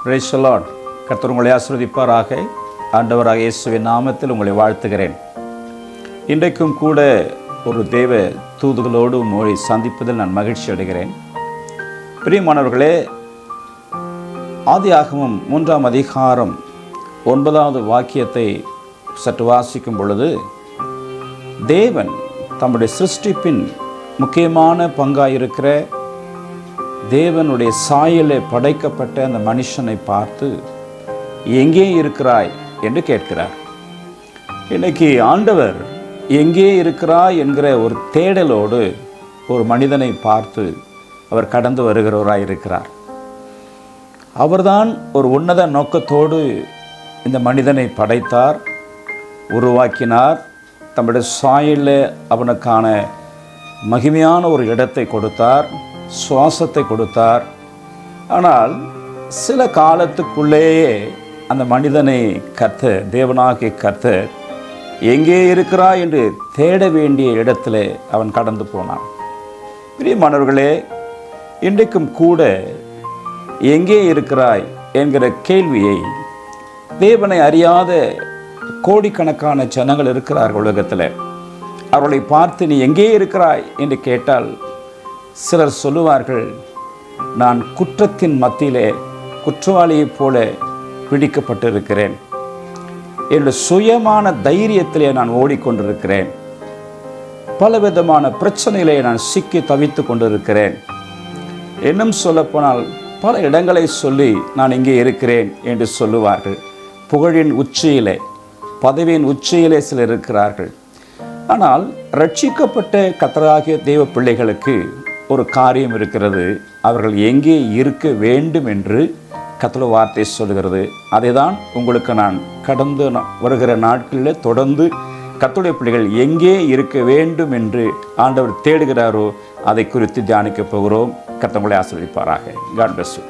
Praise the Lord. கர்த்தர் உங்களை ஆசீர்வதிப்பாராக. ஆண்டவராக இயேசுவின் நாமத்தில் உங்களை வாழ்த்துகிறேன். இன்றைக்கும் கூட ஒரு தேவ தூதுகளோடு மொழி சந்திப்பதில் நான் மகிழ்ச்சி அடைகிறேன். பிரியமானவர்களே, ஆதியாகமம் 3ஆம் அதிகாரம் 9வது வாக்கியத்தை சற்று வாசிக்கும் பொழுது, தேவன் தம்முடைய சிருஷ்டிப்பின் முக்கியமான பங்காயிருக்கிற தேவனுடைய சாயலை படைக்கப்பட்ட அந்த மனுஷனை பார்த்து, எங்கே இருக்கிறாய் என்று கேட்கிறார். இன்னைக்கு ஆண்டவர் எங்கே இருக்கிறாய் என்கிற ஒரு தேடலோடு ஒரு மனிதனை பார்த்து அவர் கடந்து வருகிறவராய் இருக்கிறார். அவர்தான் ஒரு உன்னத நோக்கத்தோடு இந்த மனிதனை படைத்தார், உருவாக்கினார். தம்முடைய சாயலில் அவனுக்கான மகிமையான ஒரு இடத்தை கொடுத்தார், சுவாசத்தை கொடுத்தார். ஆனால் சில காலத்துக்குள்ளேயே அந்த மனிதனை கர்த்தர், தேவனாகிய கர்த்தர் எங்கே இருக்கிறாய் என்று தேட வேண்டிய இடத்துல அவன் கடந்து போனான். பிரியமானவர்களே, இன்றைக்கும் கூட எங்கே இருக்கிறாய் என்கிற கேள்வியை தேவனை அறியாத கோடிக்கணக்கான ஜனங்கள் இருக்கிறார்கள் உலகத்தில். அவர்களை பார்த்து நீ எங்கே இருக்கிறாய் என்று கேட்டால் சிலர் சொல்லுவார்கள், நான் குற்றத்தின் மத்தியிலே குற்றவாளியைப் போல பிடிக்கப்பட்டிருக்கிறேன், என்னுடைய சுயமான தைரியத்திலே நான் ஓடிக்கொண்டிருக்கிறேன், பலவிதமான பிரச்சனையிலே நான் சிக்கி தவித்து கொண்டிருக்கிறேன், இன்னும் சொல்லப்போனால் பல இடங்களை சொல்லி நான் இங்கே இருக்கிறேன் என்று சொல்லுவார்கள். புகழின் உச்சியிலே, பதவியின் உச்சியிலே சிலர் இருக்கிறார்கள். ஆனால் ரட்சிக்கப்பட்ட கர்த்தராகிய தேவ பிள்ளைகளுக்கு ஒரு காரியம் இருக்கிறது. அவர்கள் எங்கே இருக்க வேண்டும் என்று கர்த்தருடைய வார்த்தை சொல்கிறது. அதை தான் உங்களுக்கு நான் கடந்து வருகிற நாட்களில் தொடர்ந்து கர்த்தருடைய பிள்ளைகள் எங்கே இருக்க வேண்டும் என்று ஆண்டவர் தேடுகிறாரோ அதை குறித்து தியானிக்க போகிறோம். கர்த்தர் உங்களை ஆசீர்வதிப்பாராக. God bless you.